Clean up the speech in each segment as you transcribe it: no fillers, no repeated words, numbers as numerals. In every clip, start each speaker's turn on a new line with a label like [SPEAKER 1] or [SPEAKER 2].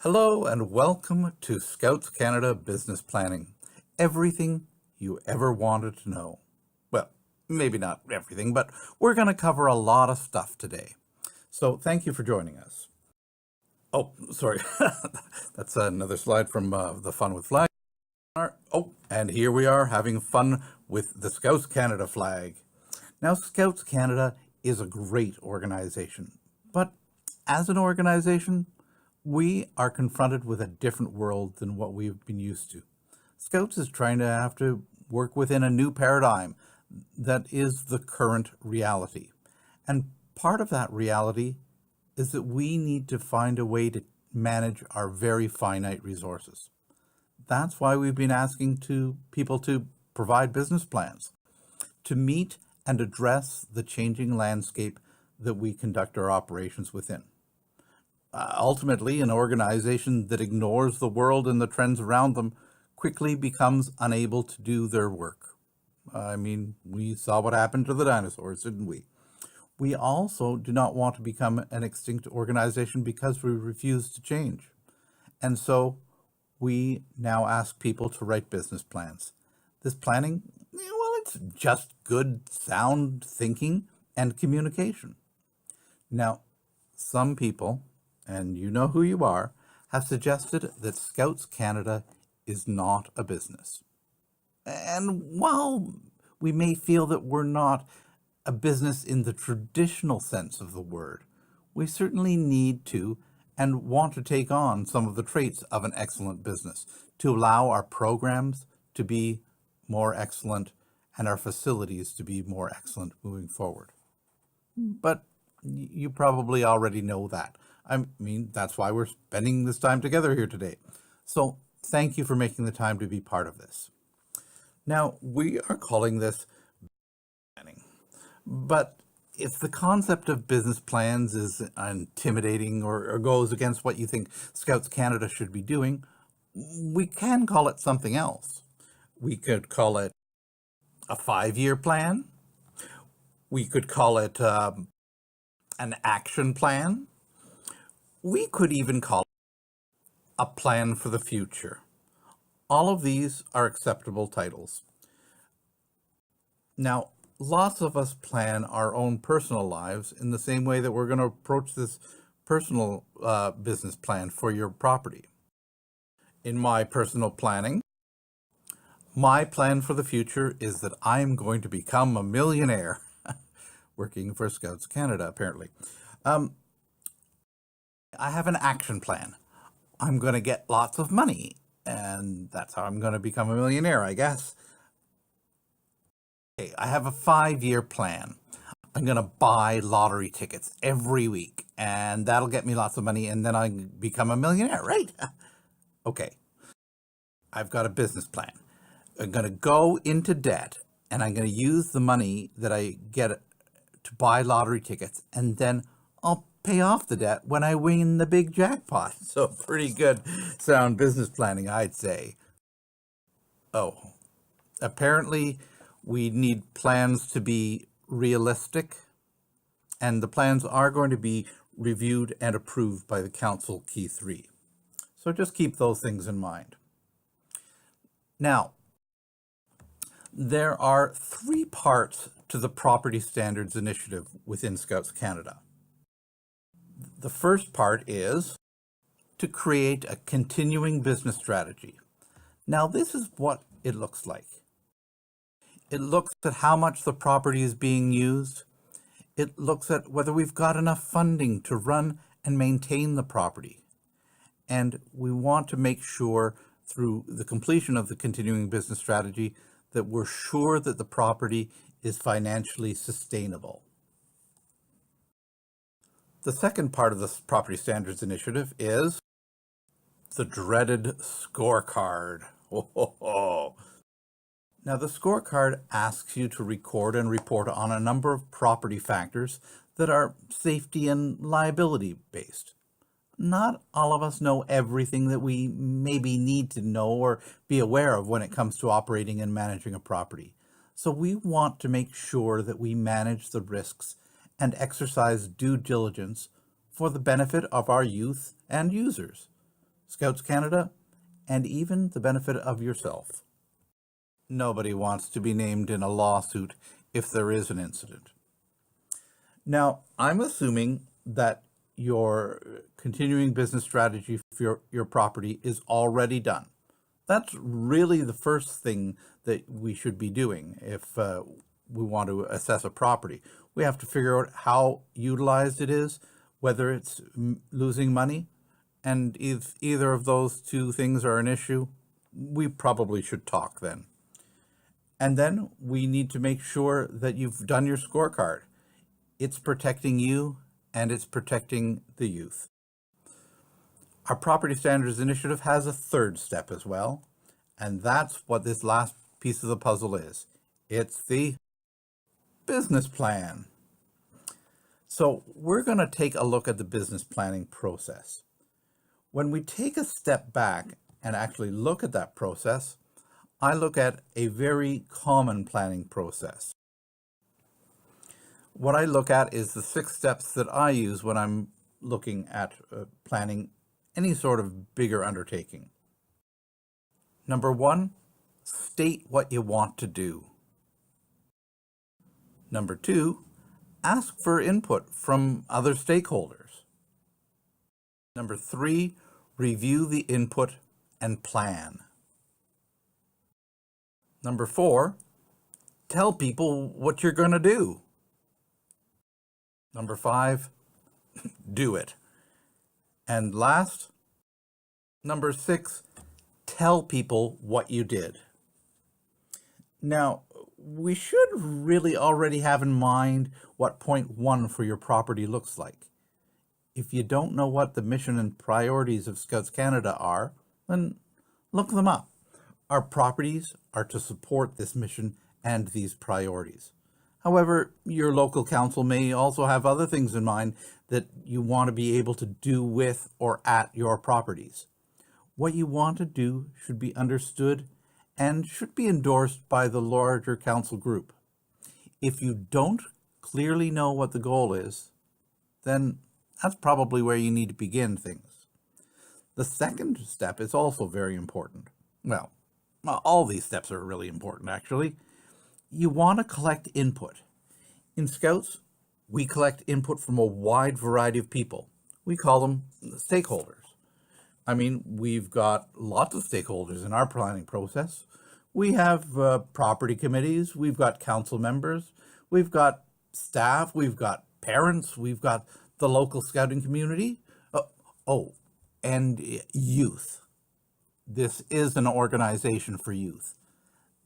[SPEAKER 1] Hello and welcome to Scouts Canada Business Planning. Everything you ever wanted to know. Well, maybe not everything, but we're going to cover a lot of stuff today. So thank you for joining us. Oh, sorry. That's another slide from the Fun with Flag. Oh, and here we are having fun with the Scouts Canada flag. Now, Scouts Canada is a great organization, but as an organization, we are confronted with a different world than what we've been used to. Scouts is trying to have to work within a new paradigm that is the current reality. And part of that reality is that we need to find a way to manage our very finite resources. That's why we've been asking people to provide business plans to meet and address the changing landscape that we conduct our operations within. Ultimately, an organization that ignores the world and the trends around them quickly becomes unable to do their work. I mean, we saw what happened to the dinosaurs, didn't we? We also do not want to become an extinct organization because we refuse to change. And so we now ask people to write business plans. This planning, well, it's just good, sound thinking and communication. Now, some people, and you know who you are, have suggested that Scouts Canada is not a business. And while we may feel that we're not a business in the traditional sense of the word, we certainly need to and want to take on some of the traits of an excellent business to allow our programs to be more excellent and our facilities to be more excellent moving forward. But you probably already know that. I mean, that's why we're spending this time together here today. So thank you for making the time to be part of this. Now, we are calling this planning, but if the concept of business plans is intimidating or goes against what you think Scouts Canada should be doing, we can call it something else. We could call it a 5-year plan. We could call it an action plan. We could even call it a plan for the future. All of these are acceptable titles. Now, lots of us plan our own personal lives in the same way that we're going to approach this personal business plan for your property. In my personal planning, my plan for the future is that I'm going to become a millionaire. Working for Scouts Canada, apparently. I have an action plan. I'm going to get lots of money, and that's how I'm going to become a millionaire, I guess. Okay, I have a 5-year plan. I'm going to buy lottery tickets every week, and that'll get me lots of money, and then I become a millionaire, right? Okay, I've got a business plan. I'm going to go into debt, and I'm going to use the money that I get to buy lottery tickets, and then I'll pay off the debt when I win the big jackpot. So pretty good sound business planning, I'd say. Oh, apparently we need plans to be realistic, and the plans are going to be reviewed and approved by the Council Key 3. So just keep those things in mind. Now, there are 3 parts to the Property Standards Initiative within Scouts Canada. The first part is to create a continuing business strategy. Now, this is what it looks like. It looks at how much the property is being used. It looks at whether we've got enough funding to run and maintain the property. And we want to make sure through the completion of the continuing business strategy that we're sure that the property is financially sustainable. The second part of the Property Standards Initiative is the dreaded scorecard. Now, the scorecard asks you to record and report on a number of property factors that are safety and liability based. Not all of us know everything that we maybe need to know or be aware of when it comes to operating and managing a property. So we want to make sure that we manage the risks and exercise due diligence for the benefit of our youth and users. Scouts Canada, and even the benefit of yourself. Nobody wants to be named in a lawsuit if there is an incident. Now, I'm assuming that your continuing business strategy for your property is already done. That's really the first thing that we should be doing if we want to assess a property. We have to figure out how utilized it is, whether it's losing money, and if either of those two things are an issue, we probably should talk then. And then we need to make sure that you've done your scorecard. It's protecting you and it's protecting the youth. Our Property Standards Initiative has a third step as well, and that's what this last piece of the puzzle is. It's the business plan. So we're going to take a look at the business planning process. When we take a step back and actually look at that process, I look at a very common planning process. What I look at is the 6 steps that I use when I'm looking at planning any sort of bigger undertaking. Number 1, state what you want to do. Number 2, ask for input from other stakeholders. Number 3, review the input and plan. Number 4, tell people what you're going to do. Number 5, do it. And last, number 6, tell people what you did. Now, we should really already have in mind what point 1 for your property looks like. If you don't know what the mission and priorities of Scouts Canada are, then look them up. Our properties are to support this mission and these priorities. However, your local council may also have other things in mind that you want to be able to do with or at your properties. What you want to do should be understood and should be endorsed by the larger council group. If you don't clearly know what the goal is, then that's probably where you need to begin things. The second step is also very important. Well, all these steps are really important, actually. You want to collect input. In Scouts, we collect input from a wide variety of people. We call them stakeholders. I mean, we've got lots of stakeholders in our planning process. We have property committees, we've got council members, we've got staff, we've got parents, we've got the local scouting community. And youth. This is an organization for youth.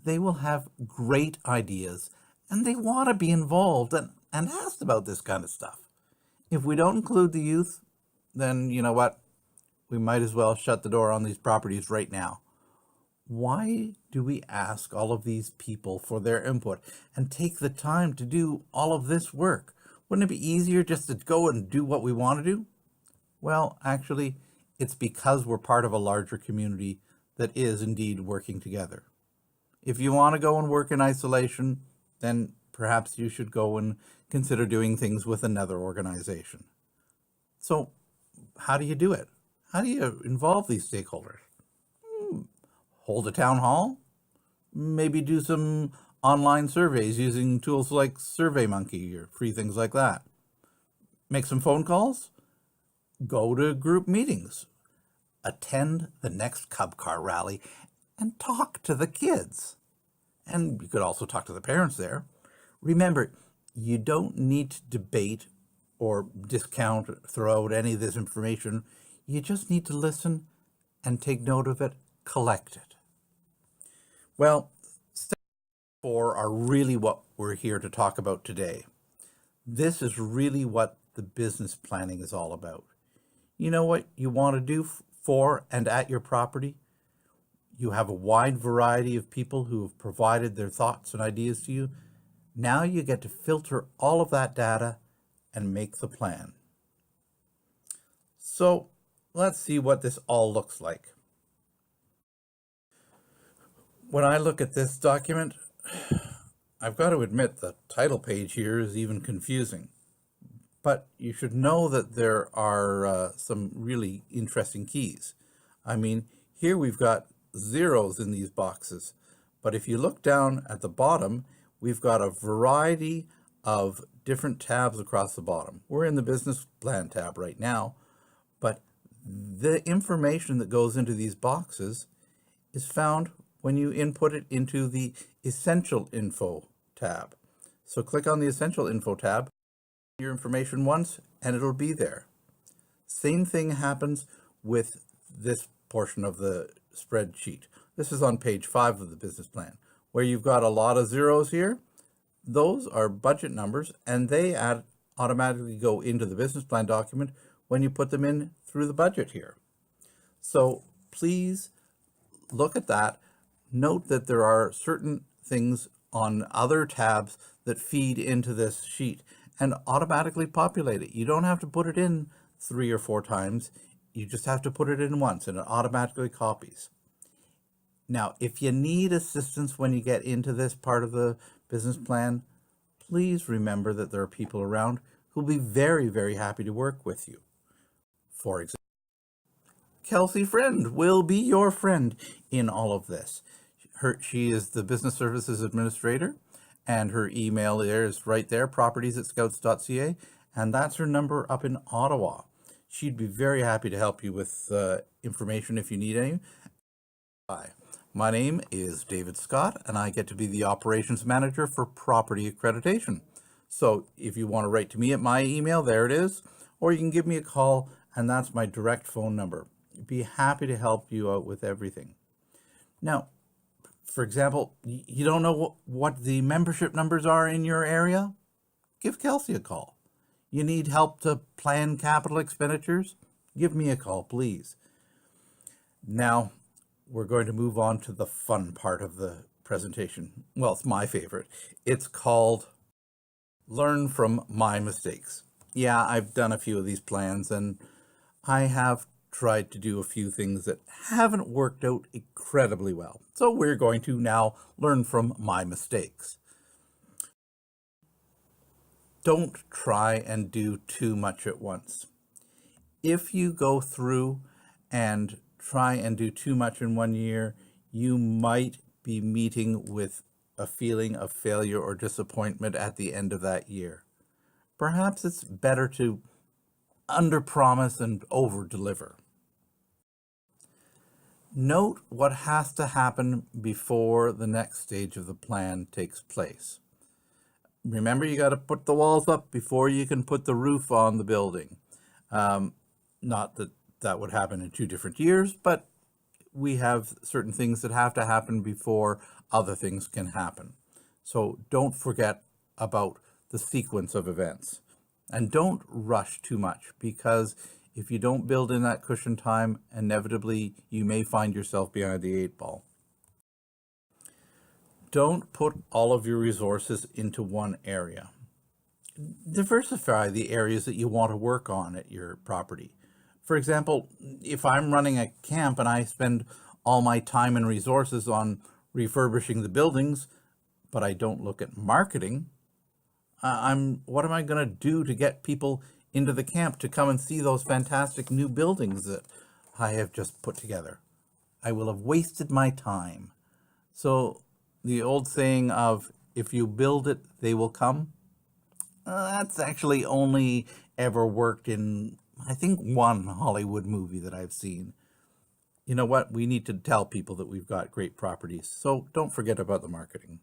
[SPEAKER 1] They will have great ideas and they want to be involved and asked about this kind of stuff. If we don't include the youth, then you know what? We might as well shut the door on these properties right now. Why do we ask all of these people for their input and take the time to do all of this work? Wouldn't it be easier just to go and do what we want to do? Well, actually, it's because we're part of a larger community that is indeed working together. If you want to go and work in isolation, then perhaps you should go and consider doing things with another organization. So how do you do it? How do you involve these stakeholders? Hold a town hall? Maybe do some online surveys using tools like SurveyMonkey or free things like that. Make some phone calls? Go to group meetings. Attend the next Cub Car rally and talk to the kids. And you could also talk to the parents there. Remember, you don't need to debate or discount, throw out any of this information. You just need to listen and take note of it, collect it. Well, step 4 are really what we're here to talk about today. This is really what the business planning is all about. You know what you want to do for and at your property? You have a wide variety of people who have provided their thoughts and ideas to you. Now you get to filter all of that data and make the plan. So let's see what this all looks like. When I look at this document, I've got to admit the title page here is even confusing. But you should know that there are some really interesting keys. I mean, here we've got zeros in these boxes, but if you look down at the bottom, we've got a variety of different tabs across the bottom. We're in the business plan tab right now, but the information that goes into these boxes is found when you input it into the Essential Info tab. So click on the Essential Info tab, your information once, and it'll be there. Same thing happens with this portion of the spreadsheet. This is on page 5 of the business plan, where you've got a lot of zeros here. Those are budget numbers, and they automatically go into the business plan document when you put them in through the budget here. So please look at that. Note that there are certain things on other tabs that feed into this sheet and automatically populate it. You don't have to put it in 3 or 4 times. You just have to put it in once and it automatically copies. Now, if you need assistance when you get into this part of the business plan, please remember that there are people around who'll be very, very happy to work with you. For example, Kelsey Friend will be your friend in all of this. She is the Business Services Administrator, and her email there is right there, properties@scouts.ca, and that's her number up in Ottawa. She'd be very happy to help you with information if you need any. Hi, my name is David Scott, and I get to be the Operations Manager for Property Accreditation. So if you want to write to me at my email, there it is, or you can give me a call, and that's my direct phone number. I'd be happy to help you out with everything. Now, for example, you don't know what the membership numbers are in your area? Give Kelsey a call. You need help to plan capital expenditures? Give me a call, please. Now, we're going to move on to the fun part of the presentation. Well, it's my favorite. It's called Learn from My Mistakes. Yeah, I've done a few of these plans, and I have tried to do a few things that haven't worked out incredibly well. So we're going to now learn from my mistakes. Don't try and do too much at once. If you go through and try and do too much in one year, you might be meeting with a feeling of failure or disappointment at the end of that year. Perhaps it's better to under-promise and over-deliver. Note what has to happen before the next stage of the plan takes place. Remember, you got to put the walls up before you can put the roof on the building. Not that that would happen in 2 different years, but we have certain things that have to happen before other things can happen. So don't forget about the sequence of events. And don't rush too much, because if you don't build in that cushion time, inevitably you may find yourself behind the 8 ball. Don't put all of your resources into one area. Diversify the areas that you want to work on at your property. For example, if I'm running a camp and I spend all my time and resources on refurbishing the buildings, but I don't look at marketing, what am I going to do to get people into the camp to come and see those fantastic new buildings that I have just put together? I will have wasted my time. So the old saying of, if you build it, they will come, that's actually only ever worked in, I think, one Hollywood movie that I've seen. You know what? We need to tell people that we've got great properties, so don't forget about the marketing.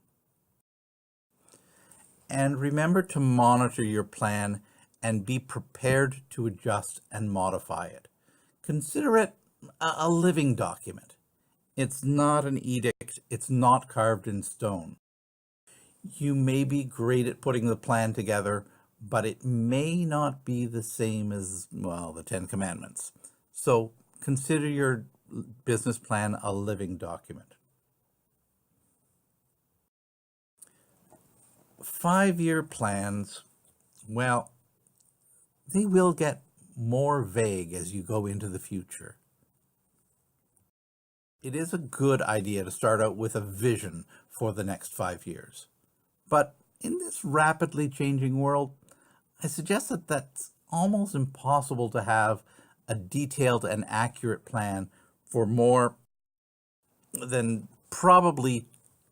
[SPEAKER 1] And remember to monitor your plan and be prepared to adjust and modify it. Consider it a living document. It's not an edict. It's not carved in stone. You may be great at putting the plan together, but it may not be the same as, well, the 10 Commandments. So consider your business plan a living document. 5-year plans, well, they will get more vague as you go into the future. It is a good idea to start out with a vision for the next 5 years. But in this rapidly changing world, I suggest that that's almost impossible to have a detailed and accurate plan for more than probably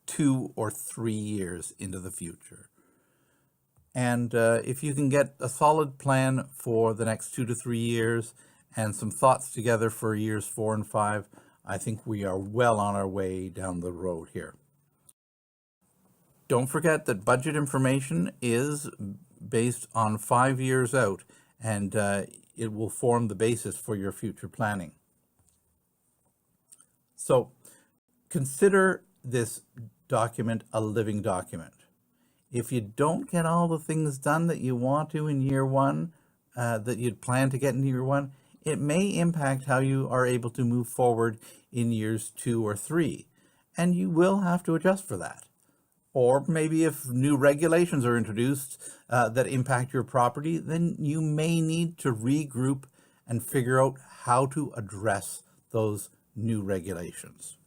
[SPEAKER 1] 2 or 3 years into the future. And if you can get a solid plan for the next 2 to 3 years and some thoughts together for years 4 and 5, I think we are well on our way down the road here. Don't forget that budget information is based on 5 years out, and it will form the basis for your future planning. So consider this document a living document. If you don't get all the things done that you want to in year one, that you'd plan to get in year one, it may impact how you are able to move forward in years 2 or 3, and you will have to adjust for that. Or maybe if new regulations are introduced that impact your property, then you may need to regroup and figure out how to address those new regulations.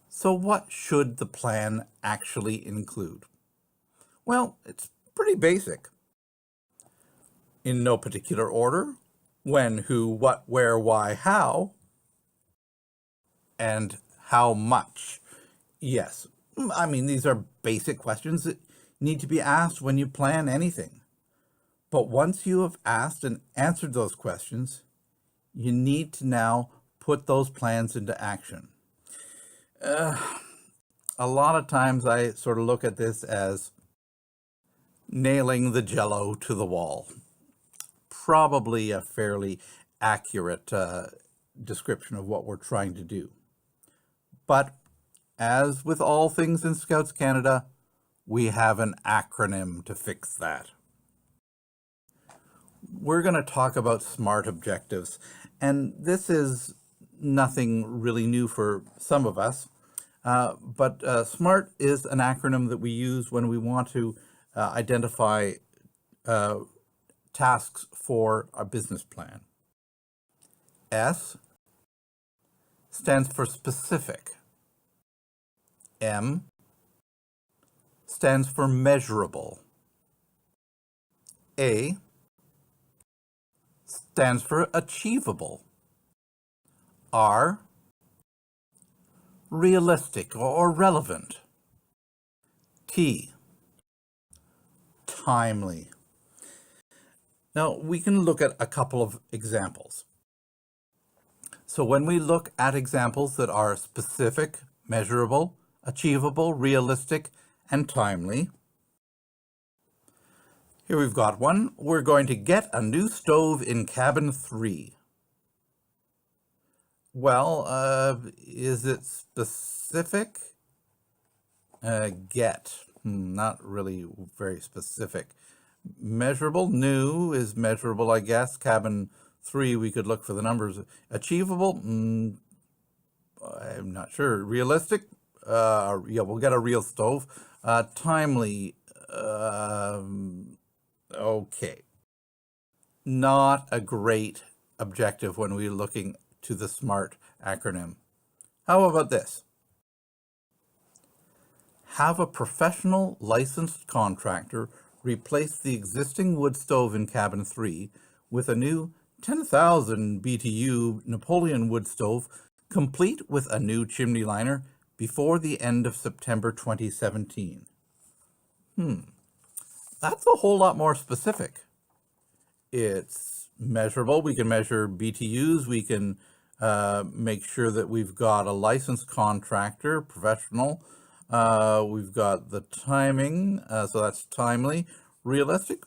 [SPEAKER 1] So what should the plan actually include? Well, it's pretty basic. In no particular order: when, who, what, where, why, how, and how much. Yes, I mean, these are basic questions that need to be asked when you plan anything. But once you have asked and answered those questions, you need to now put those plans into action. A lot of times I sort of look at this as nailing the Jell-O to the wall. Probably a fairly accurate description of what we're trying to do. But as with all things in Scouts Canada, we have an acronym to fix that. We're going to talk about SMART objectives, and this is nothing really new for some of us. But SMART is an acronym that we use when we want to identify tasks for our business plan. S stands for specific. M stands for measurable. A stands for achievable. R, realistic or relevant. T, timely. Now, we can look at a couple of examples. So when we look at examples that are specific, measurable, achievable, realistic, and timely, here we've got one. We're going to get a new stove in cabin 3. Well, is it specific? Not really very specific. Measurable, new is measurable, I guess. Cabin 3, we could look for the numbers. Achievable, I'm not sure. Realistic, yeah, we'll get a real stove. Timely, okay. Not a great objective when we're looking to the SMART acronym. How about this? Have a professional licensed contractor replace the existing wood stove in cabin 3 with a new 10,000 BTU Napoleon wood stove, complete with a new chimney liner, before the end of September 2017. That's a whole lot more specific. It's measurable. We can measure BTUs. We can make sure that we've got a licensed contractor, professional. We've got the timing, so that's timely. Realistic,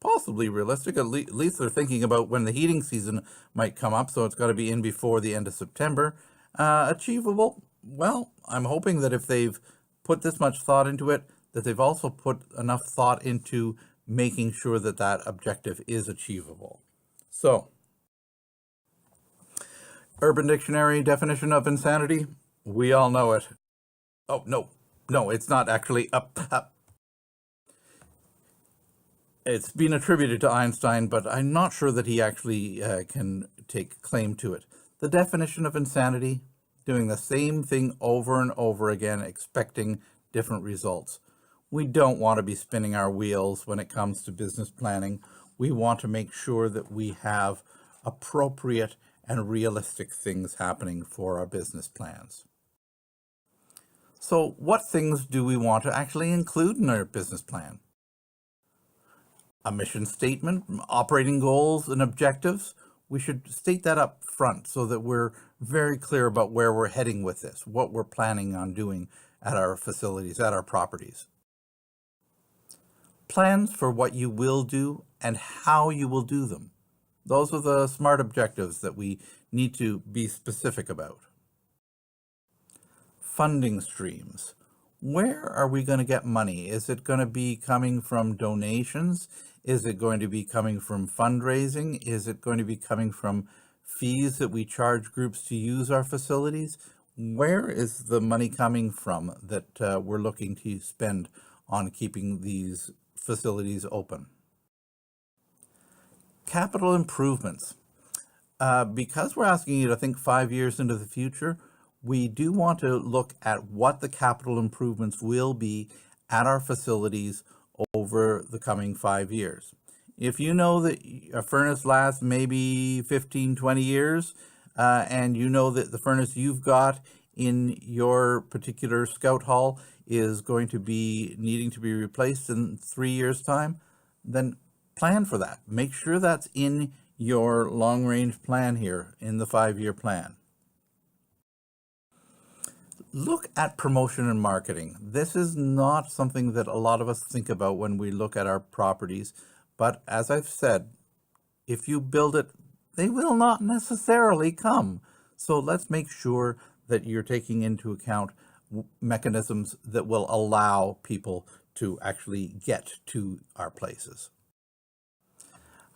[SPEAKER 1] possibly realistic. At least they're thinking about when the heating season might come up, so it's got to be in before the end of September. Achievable, well, I'm hoping that if they've put this much thought into it, that they've also put enough thought into making sure that that objective is achievable. So, Urban Dictionary definition of insanity, we all know it. Oh, no, it's not actually up. It's been attributed to Einstein, but I'm not sure that he actually can take claim to it. The definition of insanity: doing the same thing over and over again, expecting different results. We don't want to be spinning our wheels when it comes to business planning. We want to make sure that we have appropriate and realistic things happening for our business plans. So what things do we want to actually include in our business plan? A mission statement, operating goals and objectives. We should state that up front so that we're very clear about where we're heading with this, what we're planning on doing at our facilities, at our properties. Plans for what you will do and how you will do them. Those are the SMART objectives that we need to be specific about. Funding streams. Where are we going to get money? Is it going to be coming from donations? Is it going to be coming from fundraising? Is it going to be coming from fees that we charge groups to use our facilities? Where is the money coming from that we're looking to spend on keeping these facilities open? Capital improvements. Because we're asking you to think 5 years into the future, we do want to look at what the capital improvements will be at our facilities over the coming 5 years. If you know that a furnace lasts maybe 15, 20 years, and you know that the furnace you've got in your particular scout hall is going to be needing to be replaced in 3 years' time, then plan for that. Make sure that's in your long-range plan here in the 5-year plan. Look at promotion and marketing. This is not something that a lot of us think about when we look at our properties, but as I've said, if you build it, they will not necessarily come. So let's make sure that you're taking into account mechanisms that will allow people to actually get to our places.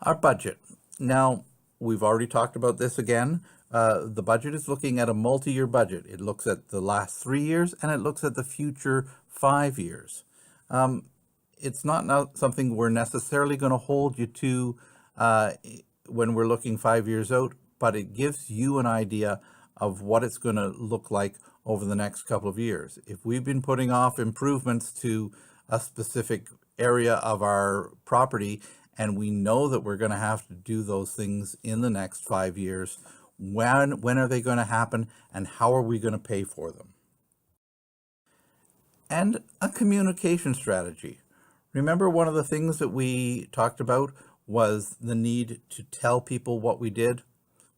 [SPEAKER 1] Our budget. Now, we've already talked about this again. The budget is looking at a multi-year budget. It looks at the last 3 years and it looks at the future 5 years. It's not something we're necessarily going to hold you to when we're looking 5 years out, but it gives you an idea of what it's going to look like over the next couple of years. If we've been putting off improvements to a specific area of our property and we know that we're going to have to do those things in the next 5 years, when are they going to happen and how are we going to pay for them? And a communication strategy. Remember, one of the things that we talked about was the need to tell people what we did?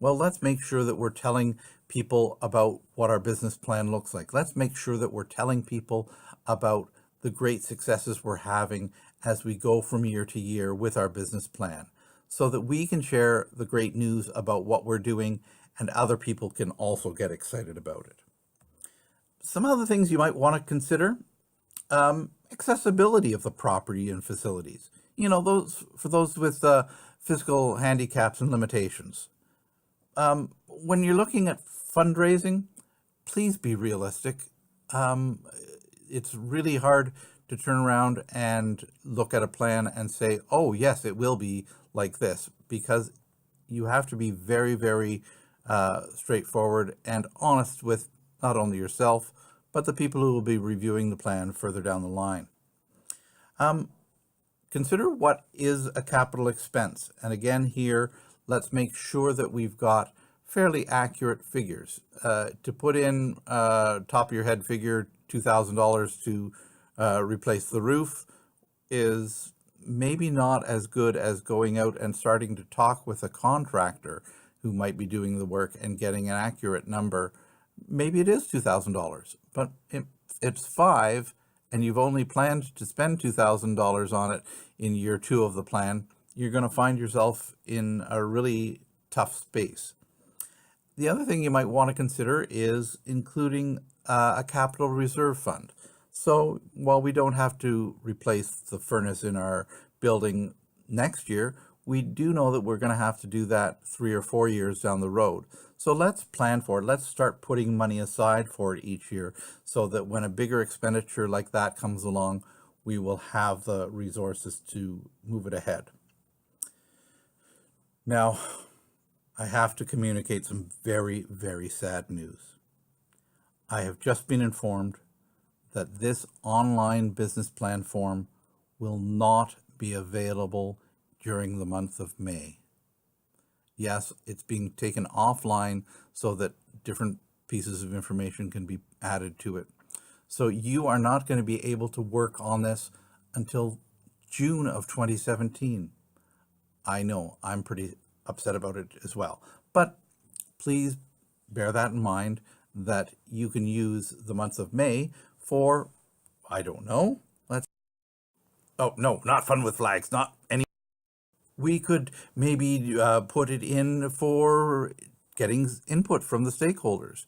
[SPEAKER 1] Well, let's make sure that we're telling people about what our business plan looks like. Let's make sure that we're telling people about the great successes we're having as we go from year to year with our business plan, so that we can share the great news about what we're doing and other people can also get excited about it. Some other things you might want to consider: accessibility of the property and facilities. You know, for those with physical handicaps and limitations. When you're looking at fundraising, please be realistic. It's really hard to turn around and look at a plan and say, oh yes, it will be like this, because you have to be very, very straightforward and honest with not only yourself, but the people who will be reviewing the plan further down the line. Consider what is a capital expense. And again here, let's make sure that we've got fairly accurate figures. To put in top of your head figure, $2,000 to replace the roof is maybe not as good as going out and starting to talk with a contractor who might be doing the work and getting an accurate number. Maybe it is $2,000, but it's 5 and you've only planned to spend $2,000 on it in year 2 of the plan. You're going to find yourself in a really tough space. The other thing you might want to consider is including a capital reserve fund. So while we don't have to replace the furnace in our building next year, we do know that we're going to have to do that 3 or 4 years down the road. So let's plan for it. Let's start putting money aside for it each year so that when a bigger expenditure like that comes along, we will have the resources to move it ahead. Now, I have to communicate some very, very sad news. I have just been informed that this online business plan form will not be available during the month of May. Yes, it's being taken offline so that different pieces of information can be added to it. So you are not going to be able to work on this until June of 2017. I know, I'm pretty upset about it as well. But please bear that in mind, that you can use the month of May for, I don't know, oh, no, not Fun with Flags, not any. We could maybe put it in for getting input from the stakeholders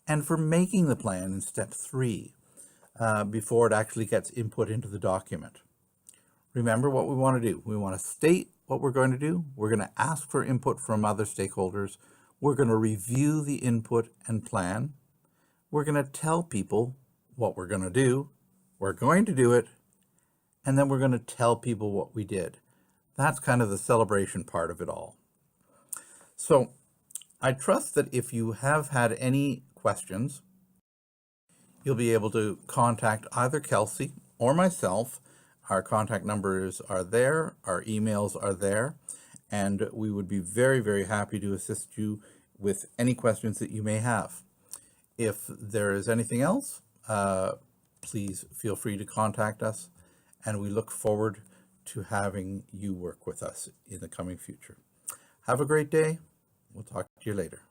[SPEAKER 1] and for making the plan in step 3 before it actually gets input into the document. Remember what we want to do. We want to state what we're going to do. We're going to ask for input from other stakeholders. We're going to review the input and plan. We're going to tell people what we're going to do. We're going to do it. And then we're going to tell people what we did. That's kind of the celebration part of it all. So I trust that if you have had any questions, you'll be able to contact either Kelsey or myself. Our contact numbers are there, our emails are there, and we would be very, very happy to assist you with any questions that you may have. If there is anything else, please feel free to contact us, and we look forward to having you work with us in the coming future. Have a great day. We'll talk to you later.